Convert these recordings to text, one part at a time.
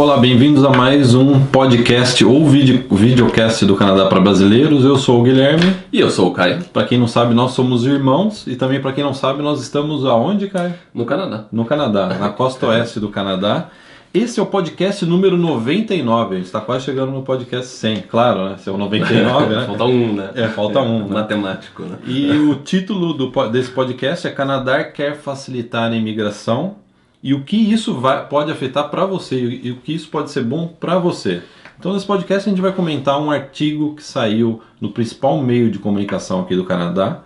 Olá, bem-vindos a mais um podcast ou videocast do Canadá para brasileiros. Eu sou o Guilherme. E eu sou o Caio. Para quem não sabe, nós somos irmãos. E também para quem não sabe, nós estamos aonde, Caio? No Canadá. No Canadá, na costa oeste do Canadá. Esse é o podcast número 99. A gente está quase chegando no podcast 100, claro, né? Esse é o 99, né? Falta um, né? Falta um. Né? Matemático, né? E o título desse podcast é Canadá quer facilitar a imigração e o que isso pode afetar para você e o que isso pode ser bom para você. Então, nesse podcast a gente vai comentar um artigo que saiu no principal meio de comunicação aqui do Canadá.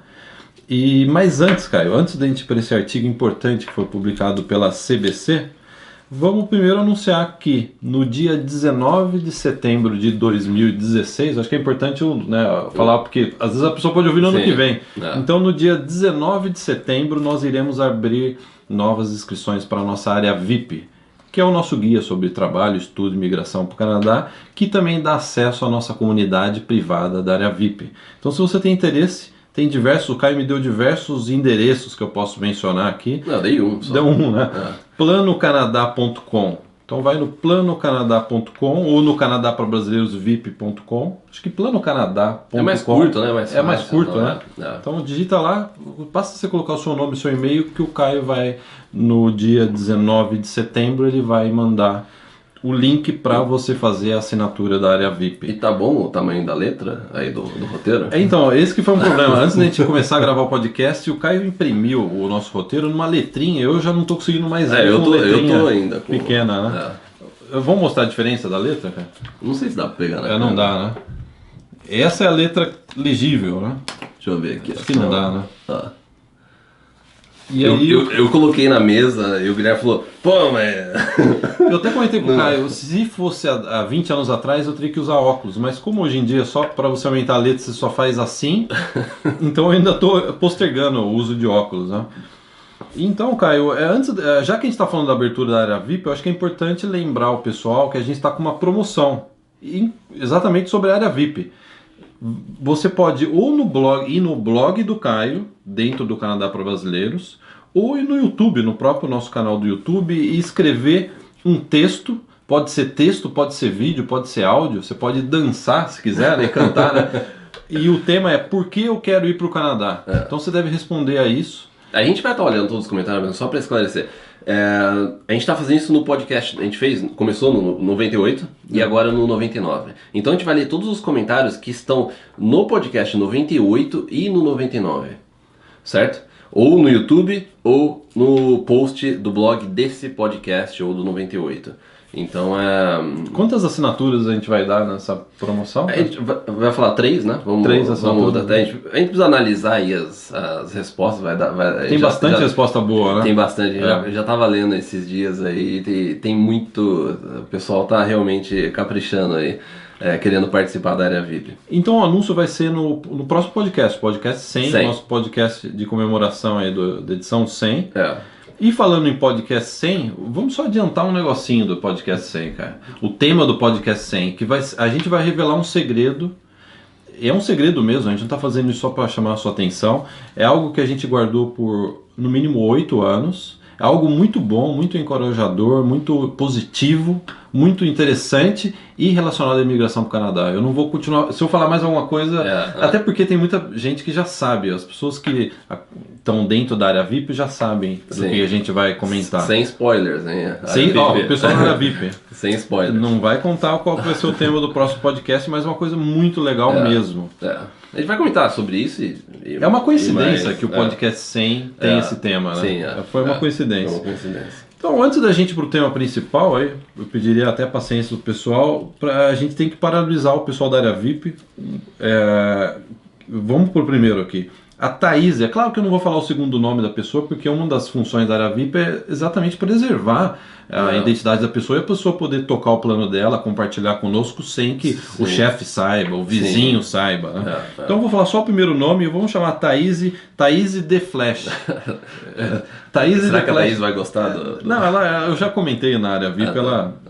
Mas antes, Caio, antes da gente ir para esse artigo importante que foi publicado pela CBC, vamos primeiro anunciar que no dia 19 de setembro de 2016, acho que é importante falar, porque às vezes a pessoa pode ouvir no ano que vem. Então no dia 19 de setembro nós iremos abrir novas inscrições para a nossa área VIP, que é o nosso guia sobre trabalho, estudo e migração para o Canadá, que também dá acesso à nossa comunidade privada da área VIP. Então se você tem interesse, tem diversos, o Caio me deu diversos endereços que eu posso mencionar aqui. Não, dei um só. Deu um, né? Planocanadá.com. Então vai no planocanadá.com ou no Canadá para Brasileiros VIP.com. Acho que planocanadá.com. É mais curto, né? É mais curto, né? Então digita lá, basta você colocar o seu nome e seu e-mail que o Caio vai, no dia 19 de setembro, ele vai mandar o link para você fazer a assinatura da área VIP. E tá bom o tamanho da letra aí do roteiro? Então, esse que foi um problema. Antes da gente começar a gravar o podcast, o Caio imprimiu o nosso roteiro numa letrinha. Eu já não tô conseguindo mais ler eu com tô letrinha ainda com... pequena, né? Vamos mostrar a diferença da letra, cara? Não sei se dá pra pegar, né? Não dá, né? Essa é a letra legível, né? Deixa eu ver aqui. Acho que não dá, né? E Eu, aí, eu coloquei na mesa e o Guilherme falou, pô, mas... Eu até comentei com o Caio, se fosse há 20 anos atrás eu teria que usar óculos, mas como hoje em dia só para você aumentar a letra você só faz assim, então eu ainda estou postergando o uso de óculos, né? Então, Caio, já que a gente está falando da abertura da área VIP, eu acho que é importante lembrar o pessoal que a gente está com uma promoção, exatamente sobre a área VIP. Você pode ou ir no blog do Caio, dentro do Canadá para Brasileiros, ou ir no YouTube, no próprio nosso canal do YouTube, e escrever um texto. Pode ser texto, pode ser vídeo, pode ser áudio, você pode dançar se quiser, né, cantar, né? E o tema é por que eu quero ir para o Canadá? Então você deve responder a isso. A gente vai estar olhando todos os comentários, mas só para esclarecer. A gente está fazendo isso no podcast, começou no 98 e agora no 99. Então a gente vai ler todos os comentários que estão no podcast 98 e no 99, certo? Ou no YouTube ou no post do blog desse podcast ou do 98. Então Quantas assinaturas a gente vai dar nessa promoção? A gente vai falar 3, né? 3 assinaturas. A gente precisa analisar aí as respostas. Tem bastante resposta boa, né? Tem bastante. Já estava lendo esses dias aí. Tem muito. O pessoal tá realmente caprichando aí. Querendo participar da área VIP. Então o anúncio vai ser no próximo podcast 100, nosso podcast de comemoração aí da edição 100. E falando em podcast 100, vamos só adiantar um negocinho do podcast 100, cara. O tema do podcast 100, que a gente vai revelar um segredo. É um segredo mesmo, a gente não está fazendo isso só para chamar a sua atenção. É algo que a gente guardou por no mínimo 8 anos. É algo muito bom, muito encorajador, muito positivo, muito interessante e relacionado à imigração para o Canadá. Eu não vou continuar, se eu falar mais alguma coisa, até porque tem muita gente que já sabe, as pessoas que estão dentro da área VIP já sabem do que a gente vai comentar. Sem spoilers, né? O pessoal da área VIP. Sem spoilers. Não vai contar qual vai ser o tema do próximo podcast, mas é uma coisa muito legal mesmo. A gente vai comentar sobre isso é uma coincidência que o podcast 100 tem esse tema, né? Sim, Foi uma coincidência. Então, antes da gente ir para o tema principal, aí, eu pediria até a paciência do pessoal, a gente tem que paralisar o pessoal da área VIP. Vamos por primeiro aqui. A Thaís, é claro que eu não vou falar o segundo nome da pessoa, porque uma das funções da área VIP é exatamente preservar a identidade da pessoa e a pessoa poder tocar o plano dela, compartilhar conosco sem que o chefe saiba, o vizinho saiba. Né? Então eu vou falar só o primeiro nome e vamos chamar Thaís The Flash. Será que a Thaís vai gostar do... Não, eu já comentei na área VIP,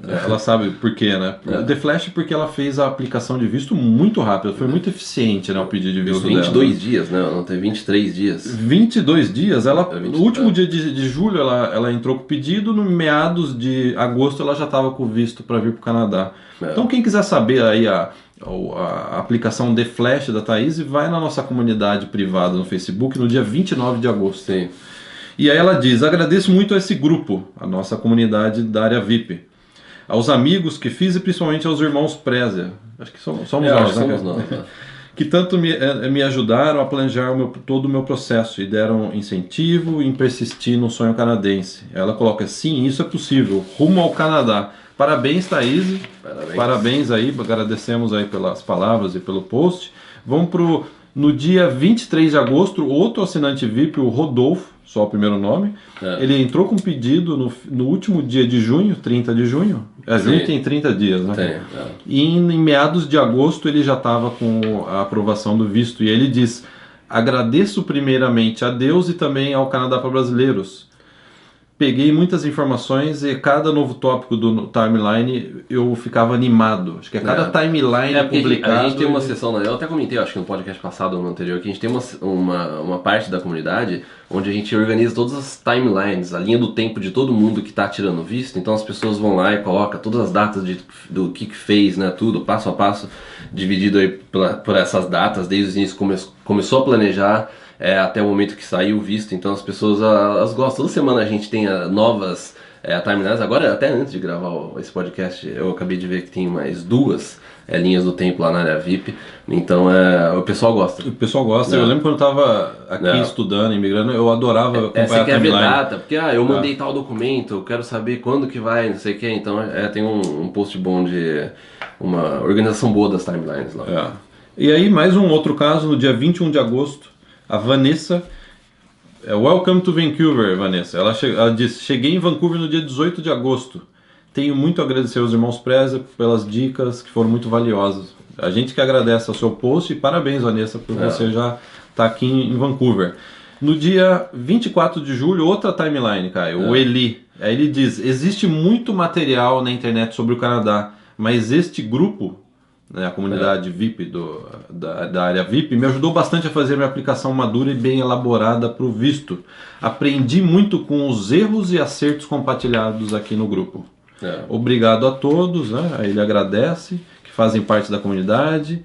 Ela sabe por quê, né? The Flash porque ela fez a aplicação de visto muito rápido, foi muito eficiente, né, o pedido de visto dela. 22 dias, né? Não tem 23 dias. 22 dias? Ela, 20, no último dia de julho ela entrou com o pedido, no meados de agosto ela já estava com o visto para vir para o Canadá. Então quem quiser saber aí a aplicação The Flash da Thaís, vai na nossa comunidade privada no Facebook no dia 29 de agosto. Sim. E aí ela diz: agradeço muito a esse grupo, a nossa comunidade da área VIP, aos amigos que fiz e principalmente aos irmãos Prezer, acho que somos nós, né? Que tanto me ajudaram a planejar todo o meu processo e deram incentivo em persistir no sonho canadense. Ela coloca: sim, isso é possível, rumo ao Canadá. Parabéns, Thaís. Parabéns aí, agradecemos aí pelas palavras e pelo post. Vamos no dia 23 de agosto, outro assinante VIP, o Rodolfo, só o primeiro nome, ele entrou com pedido no último dia de junho, 30 de junho. Junho tem 30 dias, né? E em meados de agosto ele já estava com a aprovação do visto. E ele diz: agradeço primeiramente a Deus e também ao Canadá para Brasileiros. Peguei muitas informações e cada novo tópico do timeline eu ficava animado. Acho que cada timeline publicado... A gente tem uma seção, eu até comentei, acho que no podcast passado ou no anterior, que a gente tem uma parte da comunidade onde a gente organiza todas as timelines, a linha do tempo de todo mundo que está tirando visto. Então as pessoas vão lá e colocam todas as datas do que fez, né, tudo, passo a passo, dividido aí por essas datas, desde o início começou a planejar, até o momento que saiu o visto. Então as pessoas elas gostam. Toda semana a gente tem novas timelines. Agora, até antes de gravar esse podcast, eu acabei de ver que tem mais 2 linhas do tempo lá na área VIP. Então o pessoal gosta. O pessoal gosta. Eu lembro quando eu estava aqui estudando, imigrando, eu adorava acompanhar você a quer ver timeline. data, porque eu mandei tal documento, eu quero saber quando que vai, não sei o que. Então tem um post bom de uma organização boa das timelines lá. E aí mais um outro caso, no dia 21 de agosto, a Vanessa, welcome to Vancouver, Vanessa. Ela disse: cheguei em Vancouver no dia 18 de agosto. Tenho muito a agradecer aos irmãos Prezer pelas dicas que foram muito valiosas. A gente que agradece ao seu post e parabéns, Vanessa, por você já estar aqui em Vancouver. No dia 24 de julho, outra timeline, Caio, o Eli. Aí ele diz: existe muito material na internet sobre o Canadá, mas este grupo, a comunidade VIP da área VIP, me ajudou bastante a fazer minha aplicação madura e bem elaborada para o visto. Aprendi muito com os erros e acertos compartilhados aqui no grupo. Obrigado a todos, né? Ele agradece, que fazem parte da comunidade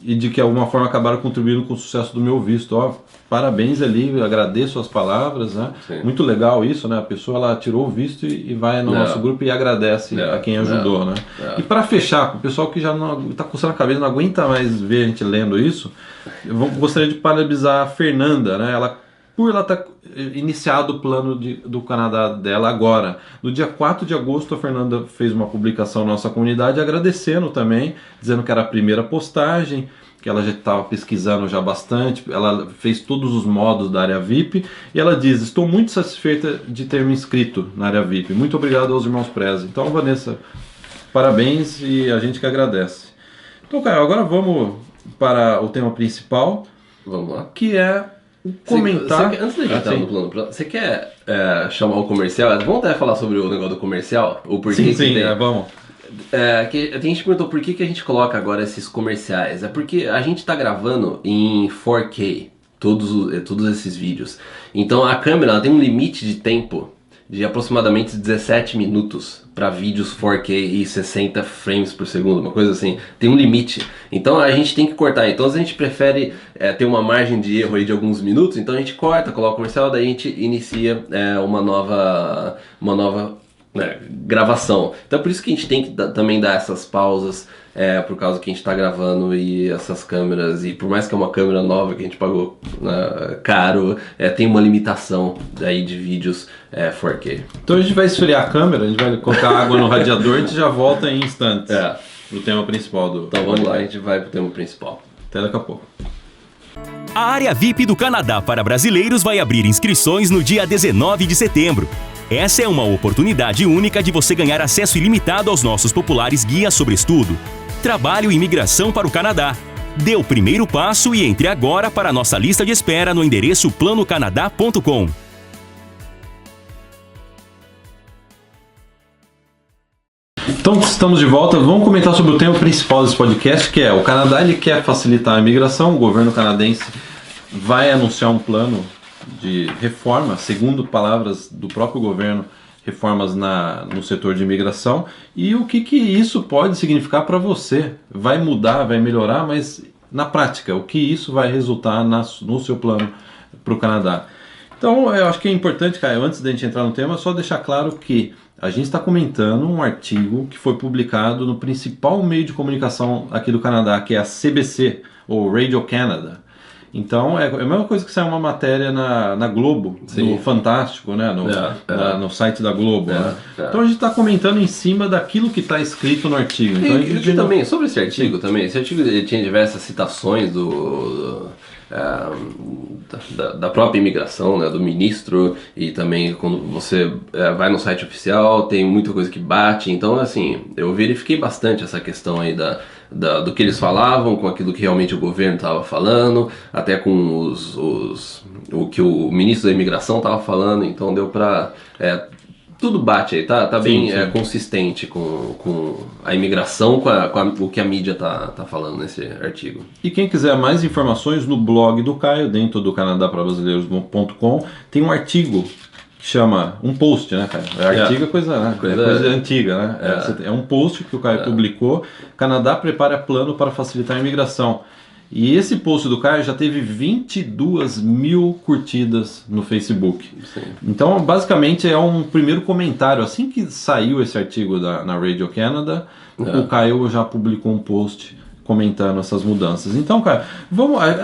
e de que de alguma forma acabaram contribuindo com o sucesso do meu visto. Parabéns, Eli, agradeço as palavras, né? Muito legal isso, né? A pessoa ela tirou o visto e vai no nosso grupo e agradece a quem ajudou, né? E para fechar, o pessoal que já está coçando a cabeça, não aguenta mais ver a gente lendo isso, eu gostaria de parabenizar a Fernanda, né? Por ela ter iniciado o plano do Canadá dela agora. No dia 4 de agosto, a Fernanda fez uma publicação na nossa comunidade agradecendo também, dizendo que era a primeira postagem, que ela já estava pesquisando já bastante, ela fez todos os modos da área VIP, e ela diz: estou muito satisfeita de ter me inscrito na área VIP. Muito obrigado aos irmãos Prezer. Então, Vanessa, parabéns e a gente que agradece. Então, Caio, agora vamos para o tema principal. Vamos lá. Que é comentar. Antes da gente entrar no plano, você quer chamar o comercial? Vamos até falar sobre o negócio do comercial? O porquê sim, tem? Vamos. Que a gente perguntou por que a gente coloca agora esses comerciais. É porque a gente está gravando em 4K todos esses vídeos. Então a câmera ela tem um limite de tempo de aproximadamente 17 minutos para vídeos 4K e 60 frames por segundo, uma coisa assim. Tem um limite. Então a gente tem que cortar. Então a gente prefere ter uma margem de erro aí de alguns minutos. Então a gente corta, coloca o comercial, daí a gente inicia uma nova gravação. Então é por isso que a gente tem que também dar essas pausas, por causa que a gente está gravando e essas câmeras, e por mais que é uma câmera nova que a gente pagou caro, tem uma limitação aí de vídeos 4K. Então a gente vai esfriar a câmera, a gente vai colocar água no radiador e a gente já volta em instantes pro tema principal do... Então vamos lá, a gente vai pro tema principal. Até daqui a pouco. A área VIP do Canadá para brasileiros vai abrir inscrições no dia 19 de setembro. Essa é uma oportunidade única de você ganhar acesso ilimitado aos nossos populares guias sobre estudo, trabalho e imigração para o Canadá. Dê o primeiro passo e entre agora para a nossa lista de espera no endereço Então estamos de volta, vamos comentar sobre o tema principal desse podcast, que é o Canadá ele quer facilitar a imigração, o governo canadense vai anunciar um plano de reforma, segundo palavras do próprio governo, reformas no setor de imigração, e o que isso pode significar para você? Vai mudar, vai melhorar, mas na prática, o que isso vai resultar no seu plano para o Canadá? Então eu acho que é importante, Caio, antes da gente entrar no tema, só deixar claro que a gente está comentando um artigo que foi publicado no principal meio de comunicação aqui do Canadá, que é a CBC, ou Radio Canada. Então é a mesma coisa que sair uma matéria na Globo, no Fantástico, né? No site da Globo. Né? Então a gente está comentando em cima daquilo que está escrito no artigo. Então, a gente também, sobre esse artigo também, esse artigo ele tinha diversas citações da própria imigração, né, do ministro, e também quando você vai no site oficial tem muita coisa que bate, então assim, eu verifiquei bastante essa questão aí do que eles falavam com aquilo que realmente o governo estava falando, até com o que o ministro da imigração estava falando, então deu pra... tudo bate aí, tá bem consistente com a imigração, com o que a mídia tá falando nesse artigo. E quem quiser mais informações, no blog do Caio, dentro do canadaprabrasileiros.com, tem um artigo que chama, um post, né, Caio? Artigo é coisa antiga, né? É um post que o Caio publicou, Canadá prepara plano para facilitar a imigração. E esse post do Caio já teve 22 mil curtidas no Facebook. Sim. Então, basicamente, é um primeiro comentário. Assim que saiu esse artigo na Radio Canada, o Caio já publicou um post comentando essas mudanças. Então, Caio,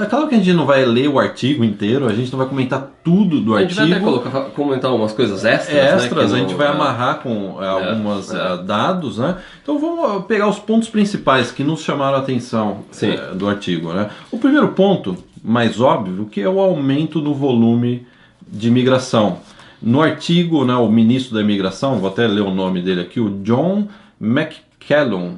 é claro que a gente não vai ler o artigo inteiro, a gente não vai comentar tudo do artigo. A gente vai até comentar umas coisas extras, né, a gente vai amarrar com alguns dados, né? Então vamos pegar os pontos principais que nos chamaram a atenção do artigo, né? O primeiro ponto, mais óbvio, que é o aumento no volume de imigração. No artigo, né, o ministro da imigração, vou até ler o nome dele aqui, o John McCallum.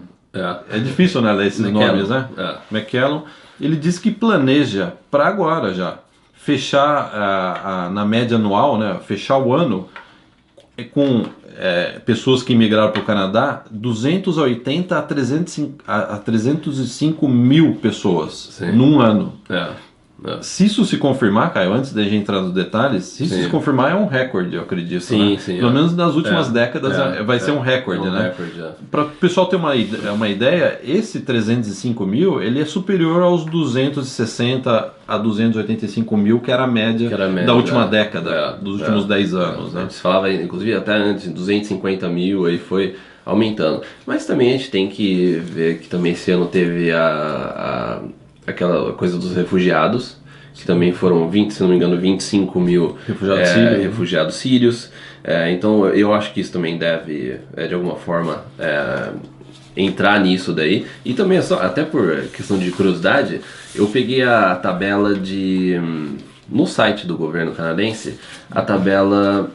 É difícil, né, ler esses nomes, né? McCallum, ele diz que planeja para agora já fechar na média anual, né, fechar o ano com pessoas que imigraram para o Canadá, 280 a 305 mil pessoas num ano. Se isso se confirmar, Caio, antes da gente entrar nos detalhes, se isso se confirmar é um recorde, eu acredito. Sim, pelo menos nas últimas décadas vai ser um recorde, né? Para o pessoal ter uma ideia, esse 305 mil ele é superior aos 260 a 285 mil, que era a média da última década, dos últimos 10 anos. Né? Se falava, inclusive, até antes, 250 mil, aí foi aumentando. Mas também a gente tem que ver que também esse ano teve aquela coisa dos refugiados, que também foram se não me engano, 25 mil refugiados sírios. Então eu acho que isso também deve, de alguma forma, entrar nisso daí. E também, até por questão de curiosidade, eu peguei a tabela no site do governo canadense, a tabela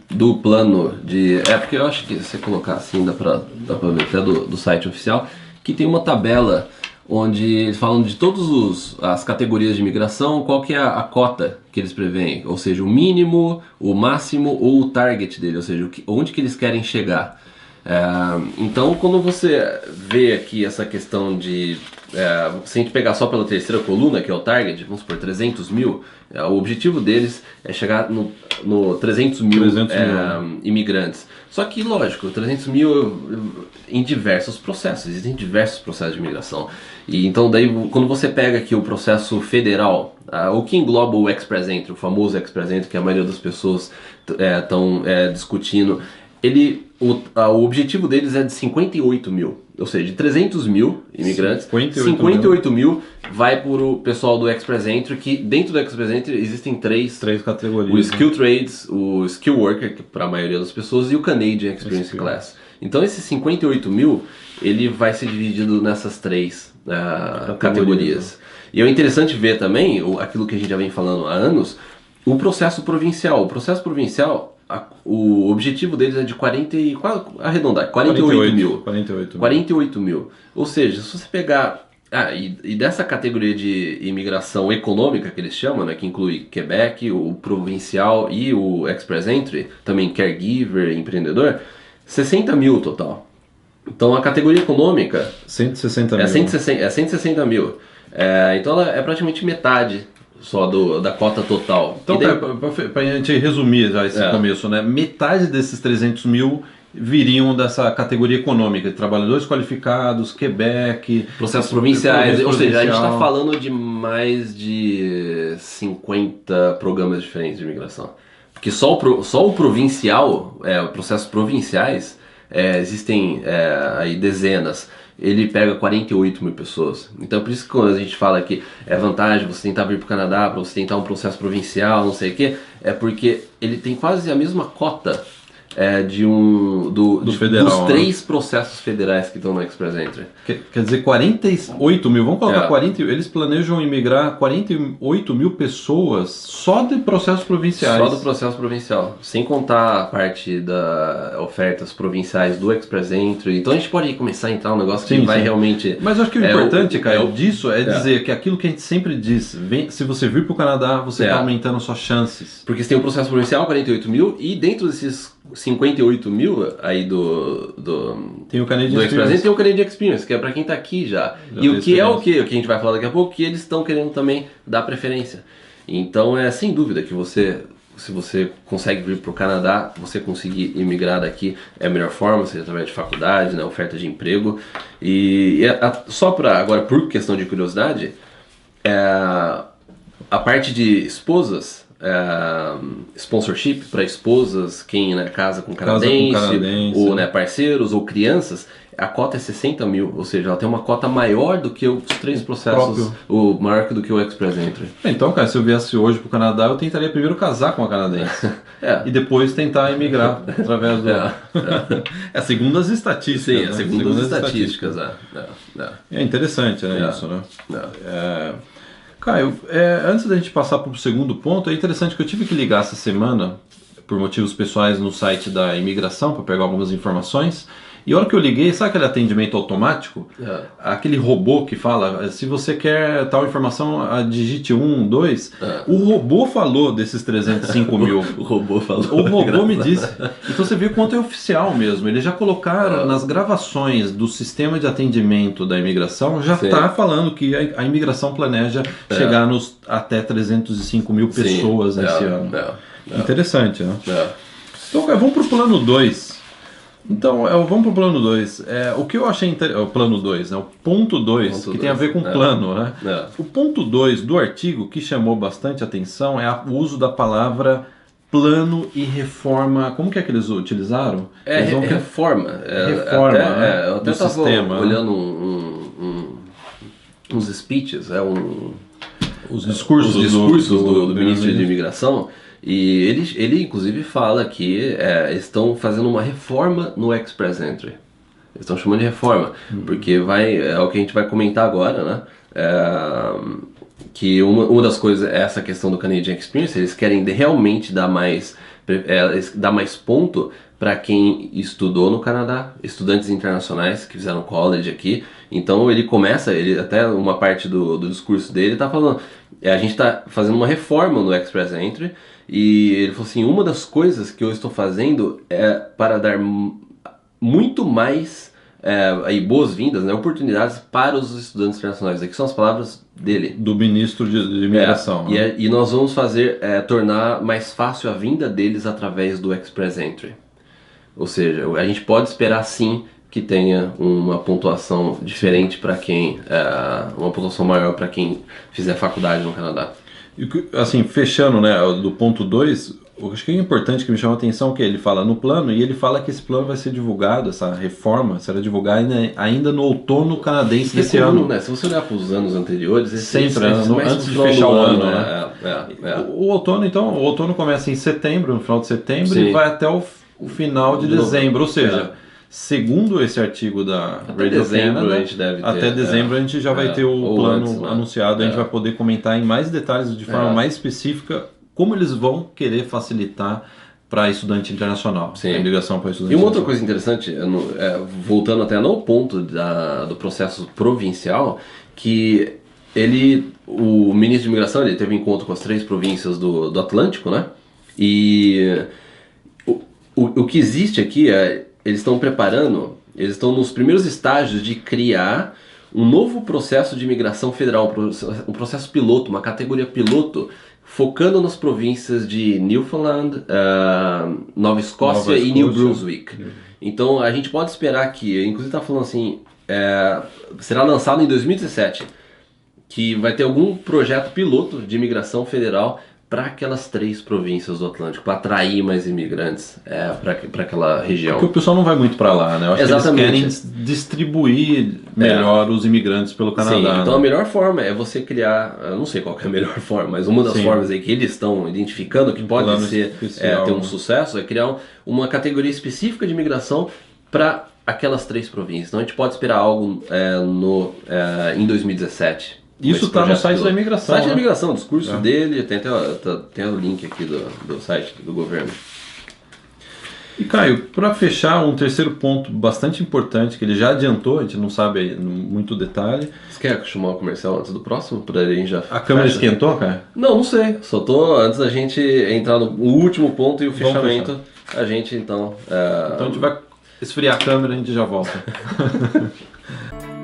do plano de... porque eu acho que se você colocar assim, dá pra ver até do site oficial, que tem uma tabela onde eles falam de todas as categorias de imigração, qual que é a cota que eles preveem, ou seja, o mínimo, o máximo ou o target dele, ou seja, onde que eles querem chegar. Então, quando você vê aqui essa questão de... se a gente pegar só pela terceira coluna, que é o target, vamos supor, 300 mil, o objetivo deles é chegar no 300 mil imigrantes. Só que, lógico, 300 mil em diversos processos, existem diversos processos de imigração. E então, daí, quando você pega aqui o processo federal, o que engloba o Express Entry, o famoso Express Entry, que a maioria das pessoas estão discutindo, o objetivo deles é de 58 mil, ou seja, de 300 mil imigrantes, 58 mil vai para o pessoal do Express Entry, que dentro do Express Entry existem três categorias. O Skill Trades, o Skill Worker, que para a maioria das pessoas, e o Canadian Experience Class. Então esses 58 mil, ele vai ser dividido nessas três categorias. E é interessante ver também, aquilo que a gente já vem falando há anos, o processo provincial. O processo provincial... o objetivo deles é de 48 mil. Ou seja, se você pegar... e dessa categoria de imigração econômica que eles chamam, né, que inclui Quebec, o provincial e o Express Entry, também caregiver, empreendedor, 60 mil total. Então a categoria econômica 160 mil. é 160 mil. Então ela é praticamente metade só da cota total. Então, E daí- para a gente resumir já esse começo, né? Metade desses 300 mil viriam dessa categoria econômica, de trabalhadores qualificados, Quebec, processos provinciais, ou seja, a gente está provincial. falando de mais de 50 programas diferentes de imigração. Porque só o provincial, processos provinciais, existem aí dezenas. Ele pega 48 mil pessoas. Então por isso que quando a gente fala que é vantagem você tentar vir para o Canadá, para você tentar um processo provincial, não sei o que, é porque ele tem quase a mesma cota federal, dos né? 3 processos federais que estão no Express Entry. Quer dizer, 48 mil, vamos colocar É. 40, eles planejam imigrar 48 mil pessoas só de processos provinciais. Só do processo provincial, sem contar a parte das ofertas provinciais do Express Entry. Então a gente pode começar a entrar um negócio que Sim, vai sim. realmente... Mas eu acho que o importante, Caio, disso é É. dizer que aquilo que a gente sempre diz, se você vir para o Canadá, você está É. aumentando suas chances. Porque você tem um processo provincial, 48 mil, e dentro desses 58 mil aí do Tem o Canadian Express Experience. Entry, tem o Canadian Experience, que é pra quem tá aqui já. Já E o tem que é o experiência. que a gente vai falar daqui a pouco, que eles estão querendo também dar preferência. Então é sem dúvida que se você consegue vir para o Canadá, você conseguir imigrar daqui é a melhor forma, seja através de faculdade, né, oferta de emprego. Só para agora, por questão de curiosidade, a parte de esposas, sponsorship para esposas, quem casa com canadense, ou parceiros ou crianças, a cota é 60 mil, ou seja, ela tem uma cota maior do que os 3 processos, maior do que o Express Entry. Então, cara, se eu viesse hoje pro Canadá, eu tentaria primeiro casar com a canadense. E depois tentar emigrar através do... segundo as estatísticas. Sim, né? segundo as estatísticas. É interessante, né, isso, né? Caio, antes da gente passar para o segundo ponto, é interessante que eu tive que ligar essa semana, por motivos pessoais, no site da imigração, para pegar algumas informações. E a hora que eu liguei, sabe aquele atendimento automático? Aquele robô que fala, se você quer tal informação, digite 1, 2. O robô falou desses 305 mil. O robô falou. O robô me disse. Então você vê quanto é oficial mesmo. Eles já colocaram nas gravações do sistema de atendimento da imigração, já está falando que a imigração planeja chegar até 305 mil pessoas nesse ano. Interessante, né? Então, cara, vamos para o plano 2. Então, vamos para o plano 2. O que eu achei interessante. O plano 2, né? O ponto 2, que tem a ver com plano, né? O ponto 2 do artigo que chamou bastante atenção é o uso da palavra plano e reforma. Como que é que eles utilizaram? Reforma. Eu até estava olhando uns speeches, os discursos do ministro de Imigração. E ele inclusive fala que estão fazendo uma reforma no Express Entry. Eles estão chamando de reforma, porque é o que a gente vai comentar agora, né? Que uma das coisas é essa questão do Canadian Experience. Eles querem realmente dar mais ponto para quem estudou no Canadá, estudantes internacionais que fizeram college aqui. Então ele até uma parte do discurso dele está falando, a gente está fazendo uma reforma no Express Entry. E ele falou assim, uma das coisas que eu estou fazendo é para dar muito mais boas-vindas, né, oportunidades para os estudantes internacionais. Aqui são as palavras dele. Do ministro de imigração. E nós vamos tornar mais fácil a vinda deles através do Express Entry. Ou seja, a gente pode esperar sim que tenha uma pontuação diferente para quem... uma pontuação maior para quem fizer faculdade no Canadá. Assim, fechando, né, do ponto 2, acho que é importante que me chama a atenção que ele fala no plano, e ele fala que esse plano vai ser divulgado, essa reforma será divulgada ainda no outono canadense desse ano. Né? Se você olhar para os anos anteriores, sempre antes de fechar o ano, né? O outono começa em setembro, no final de setembro, e vai até o final de dezembro, ou seja... Segundo esse artigo da Radio Canada, até dezembro a gente já vai ter o plano anunciado, a gente vai poder comentar em mais detalhes, de forma mais específica, como eles vão querer facilitar para estudante internacional, a imigração para estudante internacional. E uma outra coisa interessante, voltando até no ponto do processo provincial, que o ministro de imigração ele teve encontro com as 3 províncias do Atlântico, né? E o que existe aqui eles estão preparando, eles estão nos primeiros estágios de criar um novo processo de imigração federal, um processo piloto, uma categoria piloto, focando nas províncias de Newfoundland, Nova Escócia e New Brunswick. Então a gente pode esperar que, inclusive está falando assim, será lançado em 2017, que vai ter algum projeto piloto de imigração federal para aquelas 3 províncias do Atlântico, para atrair mais imigrantes para aquela região. Porque o pessoal não vai muito para lá, né? Eu acho Exatamente. que eles querem distribuir melhor os imigrantes pelo Canadá. Sim, então né? a melhor forma é você criar, eu não sei qual que é a melhor forma, mas uma das formas aí que eles estão identificando que pode ser ter um sucesso é criar uma categoria específica de imigração para aquelas 3 províncias. Então a gente pode esperar algo em 2017. Isso está no site da imigração. Site da imigração, o discurso dele, tem o link aqui do site do governo. E Caio, para fechar, um terceiro ponto bastante importante que ele já adiantou, a gente não sabe muito detalhe. Você quer chamar o comercial antes do próximo? Para a gente já. A câmera esquentou, Caio? Não sei. Só tô antes da gente entrar no último ponto e o fechamento. A gente então. Então a gente vai esfriar a câmera e a gente já volta.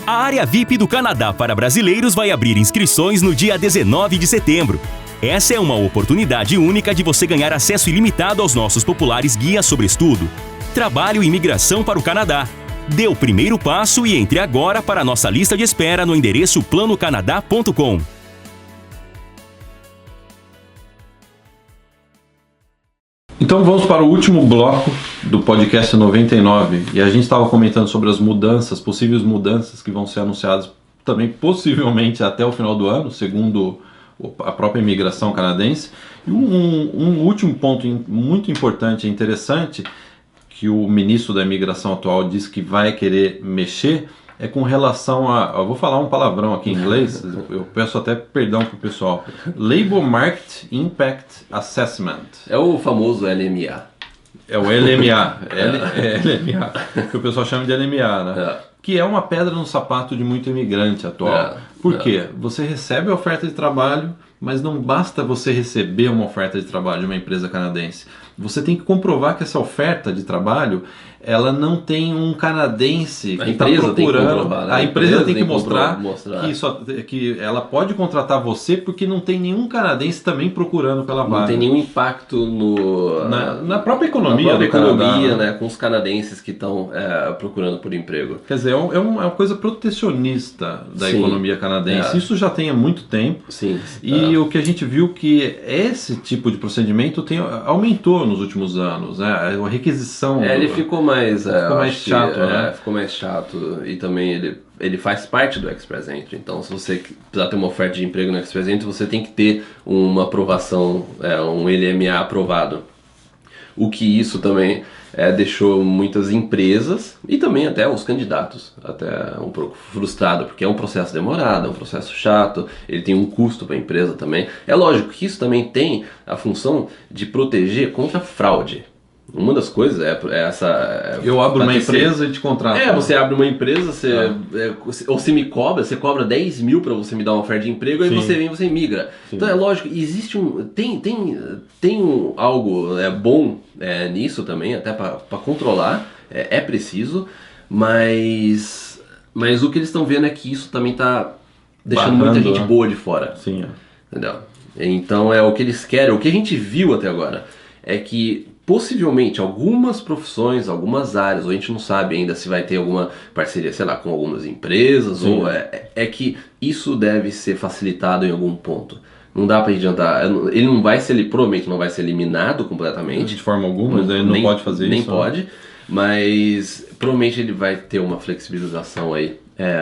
A área VIP do Canadá para brasileiros vai abrir inscrições no dia 19 de setembro. Essa é uma oportunidade única de você ganhar acesso ilimitado aos nossos populares guias sobre estudo, trabalho e imigração para o Canadá. Dê o primeiro passo e entre agora para a nossa lista de espera no endereço planocanadá.com. Então vamos para o último bloco do podcast 99 e a gente estava comentando sobre as mudanças, possíveis mudanças que vão ser anunciadas também possivelmente até o final do ano, segundo a própria imigração canadense. E um último ponto muito importante e interessante que o ministro da imigração atual disse que vai querer mexer é com relação a... Eu vou falar um palavrão aqui em inglês, eu peço até perdão pro pessoal. Labor Market Impact Assessment. É o famoso LMA. É o LMA. LMA. Que o pessoal chama de LMA, né? Que é uma pedra no sapato de muito imigrante atual. Por quê? Você recebe a oferta de trabalho, mas não basta você receber uma oferta de trabalho de uma empresa canadense. Você tem que comprovar que essa oferta de trabalho ela não tem um canadense que está procurando. Né? A empresa tem que mostrar que ela pode contratar você porque não tem nenhum canadense também procurando pela vaga. Não tem nenhum impacto na própria economia do Canadá, Canadá, né? Com os canadenses que estão procurando por emprego. Quer dizer, é uma coisa protecionista da economia canadense. Isso já tem há muito tempo. Sim. E o que a gente viu que esse tipo de procedimento aumentou nos últimos anos. Né? A requisição... ele ficou mais chato, né? Ficou mais chato e também ele faz parte do Express Entry. Então, se você precisar ter uma oferta de emprego no Express Entry, você tem que ter uma aprovação, um LMA aprovado. O que isso também deixou muitas empresas e também até os candidatos até um pouco frustrados, porque é um processo demorado, é um processo chato, ele tem um custo para a empresa também. É lógico que isso também tem a função de proteger contra fraude. Uma das coisas é essa... Eu abro uma empresa e te contrato. Você abre uma empresa, ou você me cobra, você cobra 10 mil para você me dar uma oferta de emprego, aí você vem e você migra. Sim. Então é lógico, existe tem algo bom nisso também, até para controlar, é preciso, mas o que eles estão vendo é que isso também está deixando muita gente boa de fora. Sim. Entendeu? Então é o que eles querem, o que a gente viu até agora é que possivelmente algumas profissões, algumas áreas, ou a gente não sabe ainda se vai ter alguma parceria, sei lá, com algumas empresas, ou que isso deve ser facilitado em algum ponto. Não dá pra adiantar, ele não vai ser, provavelmente não vai ser eliminado completamente. De forma alguma, ele não pode fazer nem isso. Nem pode, mas provavelmente ele vai ter uma flexibilização aí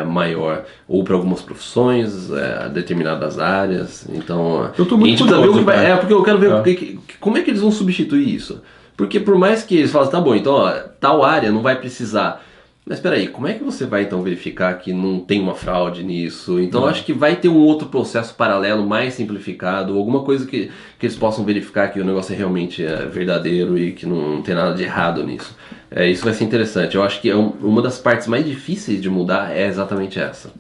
maior, ou para algumas profissões, determinadas áreas. Então, eu tô muito curioso, porque eu quero ver como é que eles vão substituir isso. Porque por mais que eles falem, tá bom, então tal área não vai precisar. Mas espera aí, como é que você vai então verificar que não tem uma fraude nisso? Então acho que vai ter um outro processo paralelo mais simplificado, alguma coisa que eles possam verificar que o negócio realmente é verdadeiro e que não tem nada de errado nisso. Isso vai ser interessante. Eu acho que uma das partes mais difíceis de mudar é exatamente essa.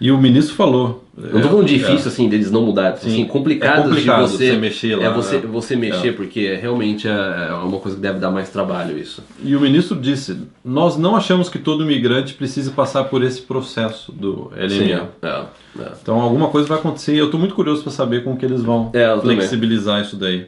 E o ministro falou, Não tô falando difícil, assim, deles não mudarem, assim, complicado de você mexer lá. Você mexer, porque realmente é uma coisa que deve dar mais trabalho isso. E o ministro disse, nós não achamos que todo imigrante precise passar por esse processo do LMA. Então alguma coisa vai acontecer e eu estou muito curioso para saber como que eles vão flexibilizar isso daí.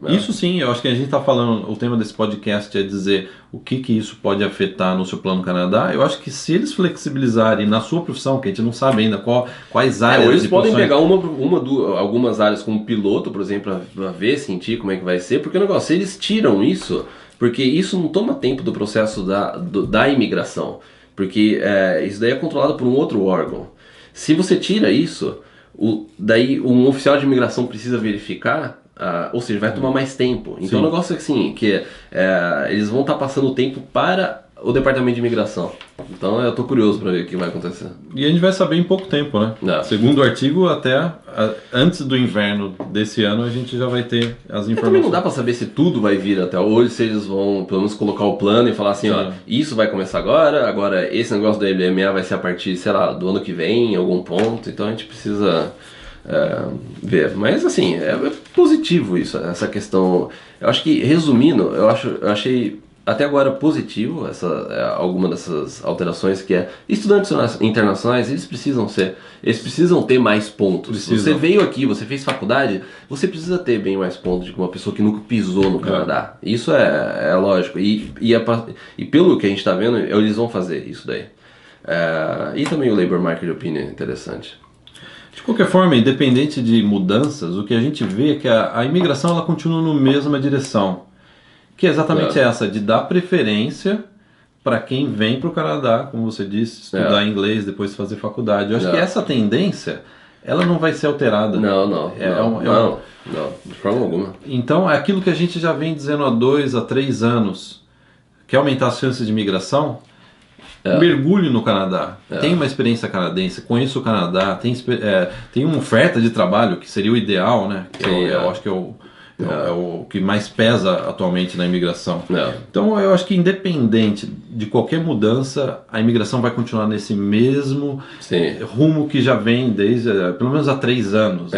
Isso sim, eu acho que a gente está falando, o tema desse podcast é dizer o que isso pode afetar no seu plano Canadá. Eu acho que se eles flexibilizarem na sua profissão, que a gente não sabe ainda quais áreas... eles podem pegar algumas áreas como piloto, por exemplo, para ver, sentir como é que vai ser, porque o negócio, se eles tiram isso, porque isso não toma tempo do processo da imigração, porque isso daí é controlado por um outro órgão. Se você tira isso, daí um oficial de imigração precisa verificar, ou seja, vai tomar mais tempo. Então o negócio é assim, que eles vão estar passando o tempo para o departamento de imigração. Então eu tô curioso para ver o que vai acontecer. E a gente vai saber em pouco tempo, né? Segundo o artigo, até antes do inverno desse ano a gente já vai ter as informações. Também não dá para saber se tudo vai vir até hoje, se eles vão pelo menos colocar o plano e falar assim, ó, isso vai começar agora esse negócio do LMA vai ser a partir, sei lá, do ano que vem, em algum ponto. Então a gente precisa ver. Mas assim, é positivo isso, essa questão. Eu acho que, resumindo, eu achei até agora positivo alguma dessas alterações, que estudantes internacionais, eles precisam ter mais pontos. Você veio aqui, você fez faculdade, você precisa ter bem mais pontos do que uma pessoa que nunca pisou no Canadá. Isso é lógico. E pelo que a gente está vendo, eles vão fazer isso daí. E também o Labor Market Opinion é interessante. De qualquer forma, independente de mudanças, o que a gente vê é que a imigração ela continua na mesma direção. Que é exatamente essa, de dar preferência para quem vem para o Canadá, como você disse, estudar inglês, depois fazer faculdade. Eu acho que essa tendência, ela não vai ser alterada. Não, de forma alguma. Então, é aquilo que a gente já vem dizendo há 2 a 3 anos, que aumentar as chances de imigração, mergulhe no Canadá, tem uma experiência canadense, conheça o Canadá, tem uma oferta de trabalho, que seria o ideal, né? Eu acho que é o que mais pesa atualmente na imigração. Então eu acho que independente de qualquer mudança, a imigração vai continuar nesse mesmo rumo que já vem desde pelo menos há 3 anos,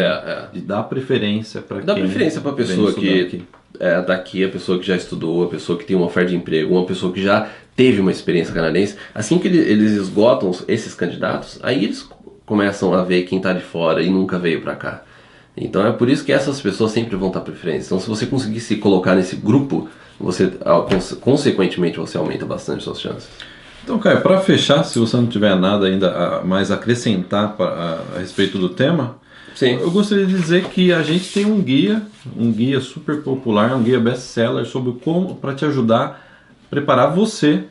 de dar preferência para quem... Dá preferência para a pessoa que é daqui, a pessoa que já estudou, a pessoa que tem uma oferta de emprego, uma pessoa que já teve uma experiência canadense. Assim que eles esgotam esses candidatos, aí eles começam a ver quem está de fora e nunca veio para cá. Então é por isso que essas pessoas sempre vão estar preferência. Então se você conseguir se colocar nesse grupo, você consequentemente você aumenta bastante suas chances. Então, Caio, para fechar, se você não tiver nada ainda mais a acrescentar a respeito do tema, eu gostaria de dizer que a gente tem um guia super popular, um guia best-seller sobre como, para te ajudar a preparar você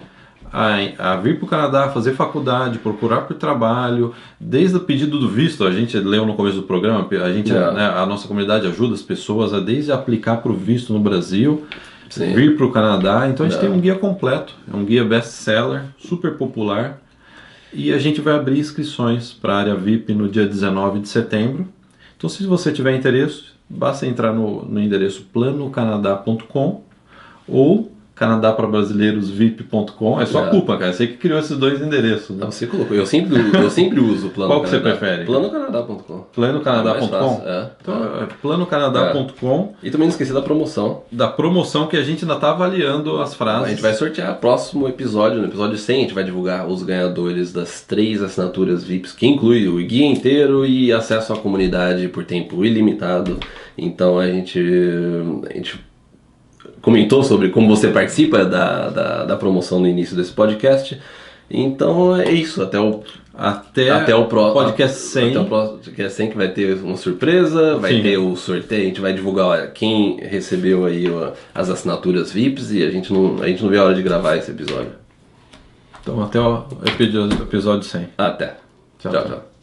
a vir para o Canadá, fazer faculdade, procurar por trabalho, desde o pedido do visto. A gente leu no começo do programa, a nossa comunidade ajuda as pessoas a desde aplicar para o visto no Brasil, vir para o Canadá. Então a gente tem um guia completo, é um guia best-seller, super popular, e a gente vai abrir inscrições para a área VIP no dia 19 de setembro. Então se você tiver interesse, basta entrar no endereço planocanadá.com ou canadaprabrasileirosvip.com. É sua culpa, cara. Você que criou esses 2 endereços. Né? Não, você colocou. Eu sempre uso o Plano Qual que Canadá. você prefere? Planocanadá.com. Planocanadá.com? Então, é planocanadá.com. E também não esqueci da promoção. Da promoção que a gente ainda está avaliando as frases. A gente vai sortear no próximo episódio. No episódio 100 a gente vai divulgar os ganhadores das 3 assinaturas VIPs, que inclui o guia inteiro e acesso à comunidade por tempo ilimitado. Então a gente comentou sobre como você participa da promoção no início desse podcast. Então é isso, até o podcast 100. Até o podcast 100 que vai ter uma surpresa, vai ter o sorteio, a gente vai divulgar quem recebeu aí as assinaturas VIPs e a gente não vê a hora de gravar esse episódio. Então até o episódio 100. Até. Tchau.